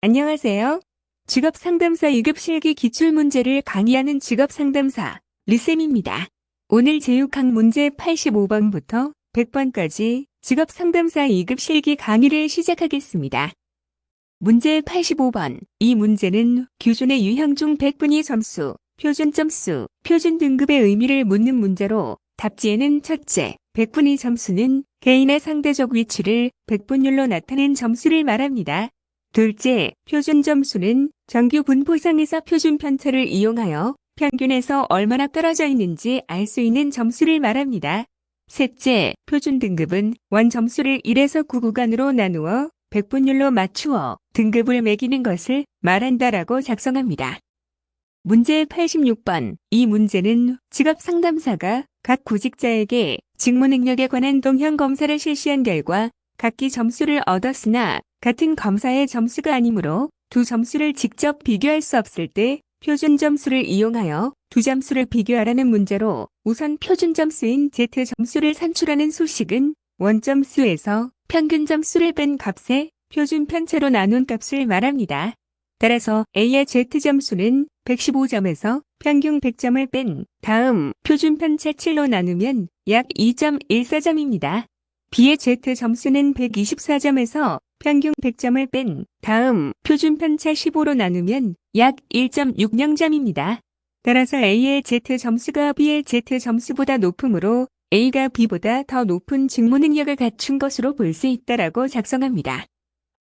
안녕하세요. 직업상담사 2급 실기 기출문제를 강의하는 직업상담사 리쌤입니다. 오늘 제6항 문제 85번부터 100번까지 직업상담사 2급 실기 강의를 시작하겠습니다. 문제 85번. 이 문제는 기존의 유형 중 100분위 점수, 표준 점수, 표준 등급의 의미를 묻는 문제로 답지에는 첫째, 100분위 점수는 개인의 상대적 위치를 100분율로 나타낸 점수를 말합니다. 둘째, 표준 점수는 정규 분포상에서 표준 편차를 이용하여 평균에서 얼마나 떨어져 있는지 알 수 있는 점수를 말합니다. 셋째, 표준 등급은 원 점수를 1에서 9 구간으로 나누어 100분율로 맞추어 등급을 매기는 것을 말한다라고 작성합니다. 문제 86번. 이 문제는 직업상담사가 각 구직자에게 직무 능력에 관한 동형 검사를 실시한 결과 각기 점수를 얻었으나 같은 검사의 점수가 아니므로 두 점수를 직접 비교할 수 없을 때 표준 점수를 이용하여 두 점수를 비교하라는 문제로 우선 표준 점수인 Z점수를 산출하는 수식은 원점수에서 평균 점수를 뺀 값의 표준 편차로 나눈 값을 말합니다. 따라서 A의 Z점수는 115점에서 평균 100점을 뺀 다음 표준 편차 7로 나누면 약 2.14점입니다. B의 Z점수는 124점에서 평균 100점을 뺀 다음 표준 편차 15로 나누면 약 1.60점입니다. 따라서 A의 Z점수가 B의 Z점수보다 높으므로 A가 B보다 더 높은 직무 능력을 갖춘 것으로 볼 수 있다라고 작성합니다.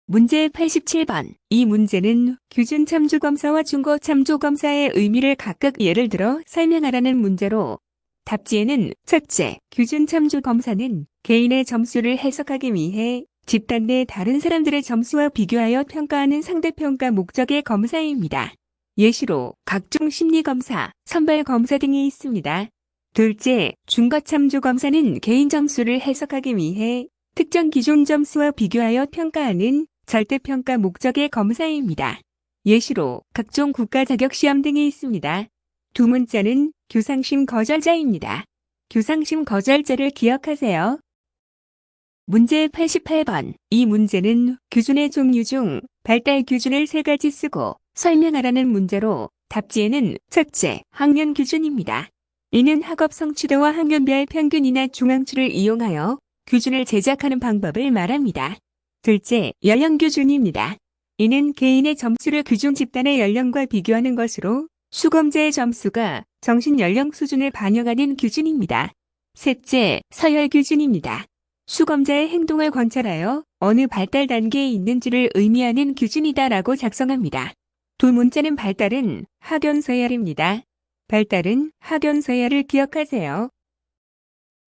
문제 87번. 이 문제는 기준 참조검사와 중거 참조검사의 의미를 각각 예를 들어 설명하라는 문제로 답지에는 첫째, 기준 참조검사는 개인의 점수를 해석하기 위해 집단 내 다른 사람들의 점수와 비교하여 평가하는 상대평가 목적의 검사입니다. 예시로 각종 심리검사, 선발검사 등이 있습니다. 둘째, 중거참조검사는 개인 점수를 해석하기 위해 특정 기존 점수와 비교하여 평가하는 절대평가 목적의 검사입니다. 예시로 각종 국가자격시험 등이 있습니다. 두 문자는 교상심 거절자입니다. 교상심 거절자를 기억하세요. 문제 88번. 이 문제는 기준의 종류 중 발달 기준을 3가지 쓰고 설명하라는 문제로 답지에는 첫째, 학년 기준입니다. 이는 학업 성취도와 학년별 평균이나 중앙치를 이용하여 기준을 제작하는 방법을 말합니다. 둘째, 연령 기준입니다. 이는 개인의 점수를 기준 집단의 연령과 비교하는 것으로 수검자의 점수가 정신 연령 수준을 반영하는 기준입니다. 셋째, 서열 기준입니다. 수검자의 행동을 관찰하여 어느 발달 단계에 있는지를 의미하는 기준이다라고 작성합니다. 두 문자는 발달은 학연 서열입니다. 발달은 학연 서열을 기억하세요.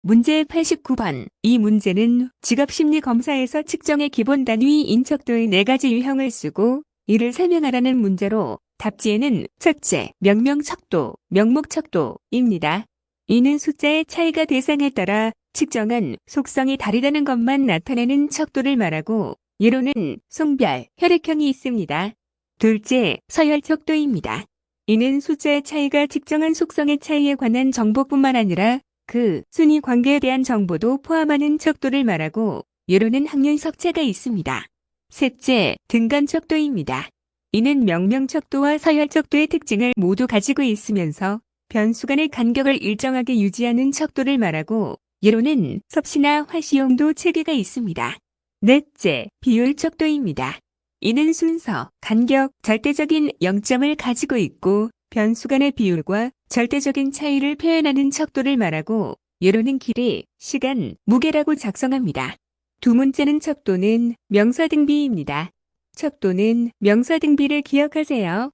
문제 89번. 이 문제는 직업심리검사에서 측정의 기본 단위 인척도의 4가지 유형을 쓰고 이를 설명하라는 문제로 답지에는 첫째, 명명척도, 명목척도입니다. 이는 숫자의 차이가 대상에 따라 측정한 속성이 다르다는 것만 나타내는 척도를 말하고 예로는 성별, 혈액형이 있습니다. 둘째, 서열척도입니다. 이는 숫자의 차이가 측정한 속성의 차이에 관한 정보뿐만 아니라 그 순위 관계에 대한 정보도 포함하는 척도를 말하고 예로는 학년 석차가 있습니다. 셋째, 등간척도입니다. 이는 명명척도와 서열척도의 특징을 모두 가지고 있으면서 변수 간의 간격을 일정하게 유지하는 척도를 말하고 예로는 섭씨나 화씨용도 체계가 있습니다. 넷째, 비율척도입니다. 이는 순서, 간격, 절대적인 0점을 가지고 있고 변수 간의 비율과 절대적인 차이를 표현하는 척도를 말하고 예로는 길이, 시간, 무게라고 작성합니다. 두 문자는 척도는 명사등비입니다. 척도는 명사등비를 기억하세요.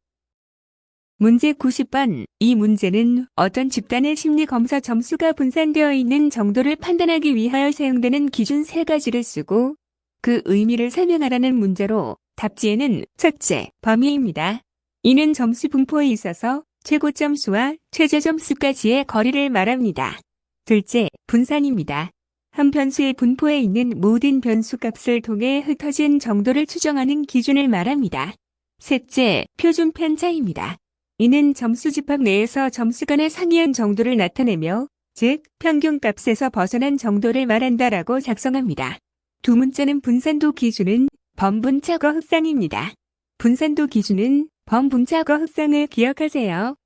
문제 90번. 이 문제는 어떤 집단의 심리검사 점수가 분산되어 있는 정도를 판단하기 위하여 사용되는 기준 3가지를 쓰고 그 의미를 설명하라는 문제로 답지에는 첫째, 범위입니다. 이는 점수 분포에 있어서 최고점수와 최저점수까지의 거리를 말합니다. 둘째, 분산입니다. 한 변수의 분포에 있는 모든 변수값을 통해 흩어진 정도를 추정하는 기준을 말합니다. 셋째, 표준 편차입니다. 이는 점수 집합 내에서 점수 간의 상이한 정도를 나타내며 즉 평균값에서 벗어난 정도를 말한다라고 작성합니다. 두 문자는 분산도 기준은 번분차거 흑산입니다. 분산도 기준은 범분자거 흑상을 기억하세요.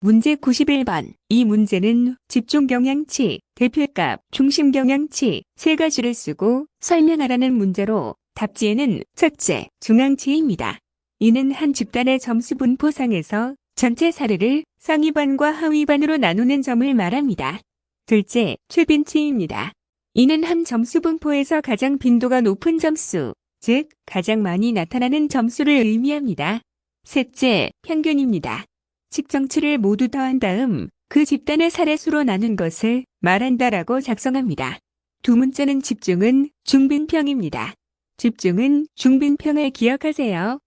문제 91번. 이 문제는 집중경향치, 대표값, 중심경향치 세 가지를 쓰고 설명하라는 문제로 답지에는 첫째, 중앙치입니다. 이는 한 집단의 점수 분포상에서 전체 사례를 상위반과 하위반으로 나누는 점을 말합니다. 둘째, 최빈치입니다. 이는 한 점수 분포에서 가장 빈도가 높은 점수, 즉 가장 많이 나타나는 점수를 의미합니다. 셋째, 평균입니다. 측정치를 모두 더한 다음 그 집단의 사례수로 나눈 것을 말한다라고 작성합니다. 두 문자는 집중은 중빈평입니다. 집중은 중빈평을 기억하세요.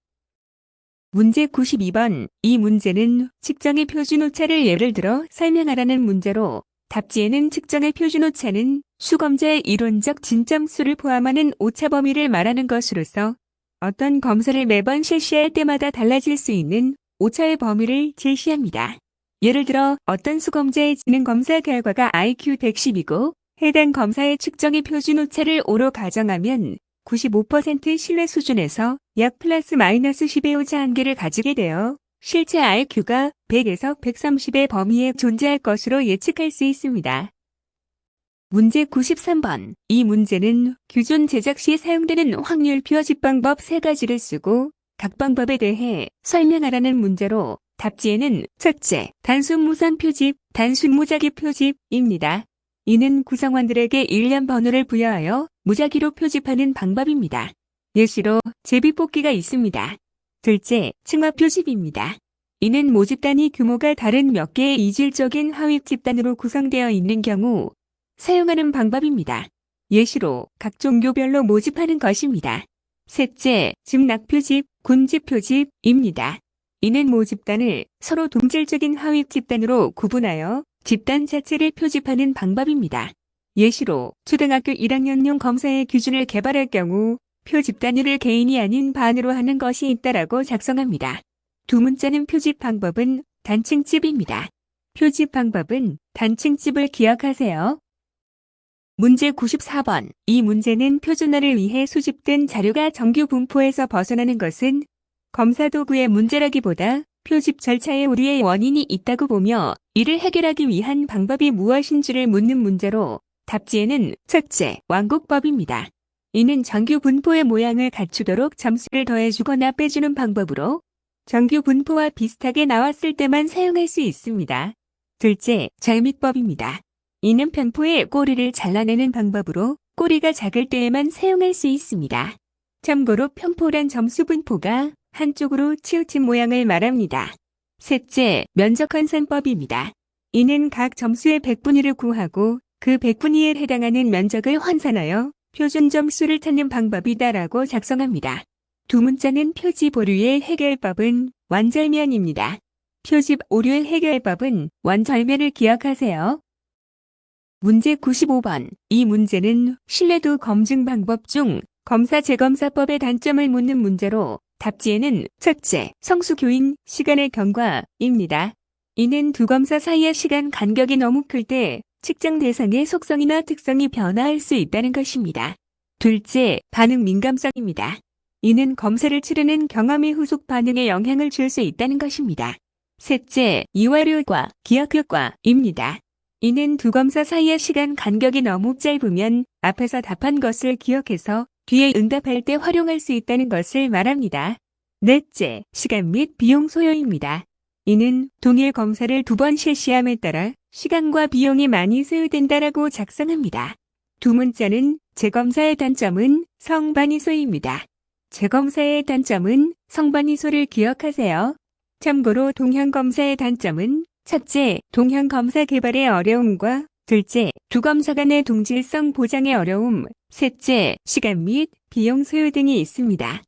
문제 92번. 이 문제는 측정의 표준오차를 예를 들어 설명하라는 문제로 답지에는 측정의 표준오차는 수검자의 이론적 진점수를 포함하는 오차 범위를 말하는 것으로서 어떤 검사를 매번 실시할 때마다 달라질 수 있는 오차의 범위를 제시합니다. 예를 들어 어떤 수검자의 지능 검사 결과가 IQ 110이고 해당 검사의 측정의 표준오차를 5로 가정하면 95% 신뢰 수준에서 약 플러스 마이너스 10의 오차 한계를 가지게 되어 실제 IQ가 100에서 130의 범위에 존재할 것으로 예측할 수 있습니다. 문제 93번. 이 문제는 규준 제작 시 사용되는 확률 표집 방법 세 가지를 쓰고 각 방법에 대해 설명하라는 문제로 답지에는 첫째, 단순 무선 표집, 단순 무작위 표집입니다. 이는 구성원들에게 일련 번호를 부여하여 무작위로 표집하는 방법입니다. 예시로 제비뽑기가 있습니다. 둘째, 층화 표집입니다. 이는 모집단이 규모가 다른 몇 개의 이질적인 하위 집단으로 구성되어 있는 경우 사용하는 방법입니다. 예시로 각 종교별로 모집하는 것입니다. 셋째, 집락 표집, 군집 표집입니다. 이는 모집단을 서로 동질적인 하위 집단으로 구분하여 집단 자체를 표집하는 방법입니다. 예시로 초등학교 1학년용 검사의 기준을 개발할 경우 표집 단위를 개인이 아닌 반으로 하는 것이 있다라고 작성합니다. 두 문자는 표집 방법은 단층집입니다. 표집 방법은 단층집을 기억하세요. 문제 94번. 이 문제는 표준화를 위해 수집된 자료가 정규 분포에서 벗어나는 것은 검사 도구의 문제라기보다 표집 절차에 오류의 원인이 있다고 보며 이를 해결하기 위한 방법이 무엇인지를 묻는 문제로 답지에는 첫째, 완곡법입니다. 이는 정규 분포의 모양을 갖추도록 점수를 더해주거나 빼주는 방법으로 정규 분포와 비슷하게 나왔을 때만 사용할 수 있습니다. 둘째, 절믹법입니다. 이는 편포의 꼬리를 잘라내는 방법으로 꼬리가 작을 때에만 사용할 수 있습니다. 참고로 편포란 점수 분포가 한쪽으로 치우친 모양을 말합니다. 셋째, 면적 환산법입니다. 이는 각 점수의 100분위를 구하고 그 100분위에 해당하는 면적을 환산하여 표준 점수를 찾는 방법이다라고 작성합니다. 두 문자는 표집 오류의 해결법은 완절면입니다. 표집 오류의 해결법은 완절면을 기억하세요. 문제 95번. 이 문제는 신뢰도 검증 방법 중 검사 재검사법의 단점을 묻는 문제로 답지에는 첫째, 성수교인 시간의 경과입니다. 이는 두 검사 사이의 시간 간격이 너무 클 때 측정 대상의 속성이나 특성이 변화할 수 있다는 것입니다. 둘째, 반응 민감성입니다. 이는 검사를 치르는 경험이 후속 반응에 영향을 줄 수 있다는 것입니다. 셋째, 이완효과, 기억효과입니다. 이는 두 검사 사이의 시간 간격이 너무 짧으면 앞에서 답한 것을 기억해서 뒤에 응답할 때 활용할 수 있다는 것을 말합니다. 넷째, 시간 및 비용 소요입니다. 이는 동일 검사를 두 번 실시함에 따라 시간과 비용이 많이 소요된다라고 작성합니다. 두 문자는 재검사의 단점은 성반이소입니다. 재검사의 단점은 성반이소를 기억하세요. 참고로 동향검사의 단점은 첫째, 동향검사 개발의 어려움과 둘째, 두 검사 간의 동질성 보장의 어려움, 셋째, 시간 및 비용 소요 등이 있습니다.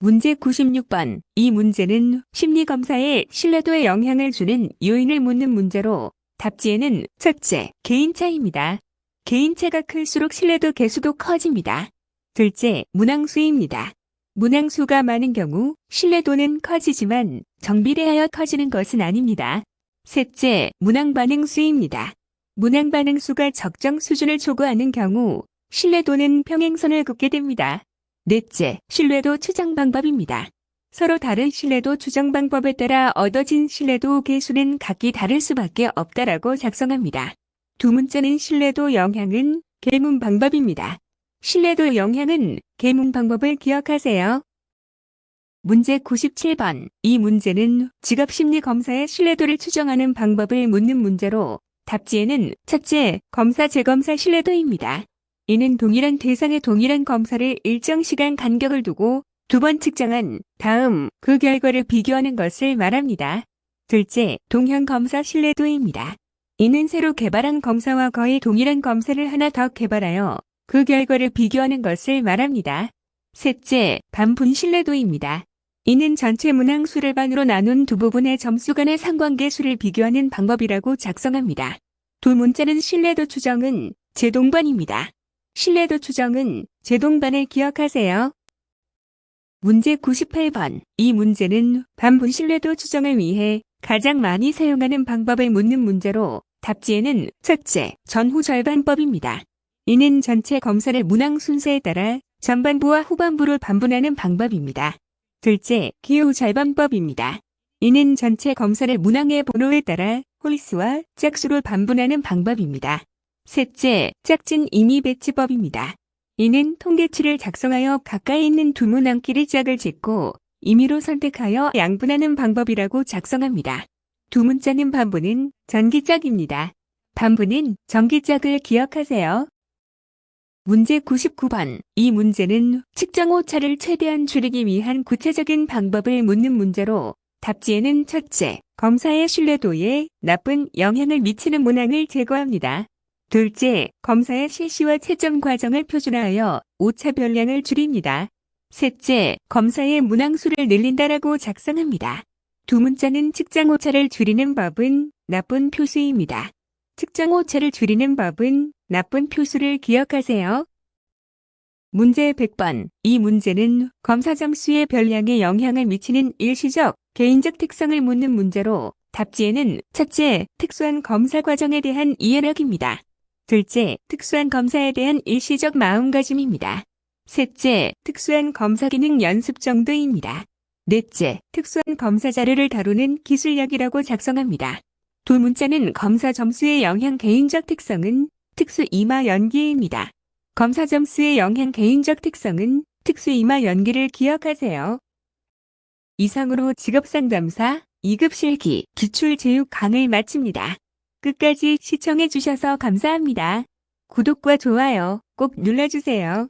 문제 96번. 이 문제는 심리검사의 신뢰도에 영향을 주는 요인을 묻는 문제로 답지에는 첫째, 개인차입니다. 개인차가 클수록 신뢰도 계수도 커집니다. 둘째, 문항수입니다. 문항수가 많은 경우 신뢰도는 커지지만 정비례하여 커지는 것은 아닙니다. 셋째, 문항반응수입니다. 문항반응수가 적정 수준을 초과하는 경우 신뢰도는 평행선을 긋게 됩니다. 넷째, 신뢰도 추정 방법입니다. 서로 다른 신뢰도 추정 방법에 따라 얻어진 신뢰도 계수는 각기 다를 수밖에 없다라고 작성합니다. 두 문자는 신뢰도 영향은 계문 방법입니다. 신뢰도 영향은 계문 방법을 기억하세요. 문제 97번. 이 문제는 직업심리검사의 신뢰도를 추정하는 방법을 묻는 문제로 답지에는 첫째, 검사 재검사 신뢰도입니다. 이는 동일한 대상의 동일한 검사를 일정 시간 간격을 두고 두 번 측정한 다음 그 결과를 비교하는 것을 말합니다. 둘째, 동형 검사 신뢰도입니다. 이는 새로 개발한 검사와 거의 동일한 검사를 하나 더 개발하여 그 결과를 비교하는 것을 말합니다. 셋째, 반분 신뢰도입니다. 이는 전체 문항수를 반으로 나눈 두 부분의 점수 간의 상관계수를 비교하는 방법이라고 작성합니다. 두 문자는 신뢰도 추정은 제동반입니다. 신뢰도 추정은 제동반을 기억하세요. 문제 98번. 이 문제는 반분 신뢰도 추정을 위해 가장 많이 사용하는 방법을 묻는 문제로 답지에는 첫째, 전후 절반법입니다. 이는 전체 검사를 문항 순서에 따라 전반부와 후반부로 반분하는 방법입니다. 둘째, 기후 절반법입니다. 이는 전체 검사를 문항의 번호에 따라 홀수와 짝수로 반분하는 방법입니다. 셋째, 짝진 임의 배치법입니다. 이는 통계치를 작성하여 가까이 있는 두 문항끼리 짝을 짓고 임의로 선택하여 양분하는 방법이라고 작성합니다. 두 문자는 반분은 전기짝입니다. 반분은 전기짝을 기억하세요. 문제 99번. 이 문제는 측정 오차를 최대한 줄이기 위한 구체적인 방법을 묻는 문제로 답지에는 첫째, 검사의 신뢰도에 나쁜 영향을 미치는 문항을 제거합니다. 둘째, 검사의 실시와 채점 과정을 표준화하여 오차 변량을 줄입니다. 셋째, 검사의 문항수를 늘린다라고 작성합니다. 두 문자는 측정 오차를 줄이는 법은 나쁜 표수입니다. 측정 오차를 줄이는 법은 나쁜 표수를 기억하세요. 문제 100번. 이 문제는 검사 점수의 변량에 영향을 미치는 일시적, 개인적 특성을 묻는 문제로 답지에는 첫째, 특수한 검사 과정에 대한 이해력입니다. 둘째, 특수한 검사에 대한 일시적 마음가짐입니다. 셋째, 특수한 검사 기능 연습 정도입니다. 넷째, 특수한 검사 자료를 다루는 기술력이라고 작성합니다. 두 문자는 검사 점수의 영향 개인적 특성은 특수 이마 연기입니다. 검사 점수의 영향 개인적 특성은 특수 이마 연기를 기억하세요. 이상으로 직업상담사 2급 실기 기출제육 강을 마칩니다. 끝까지 시청해 주셔서 감사합니다. 구독과 좋아요 꼭 눌러주세요.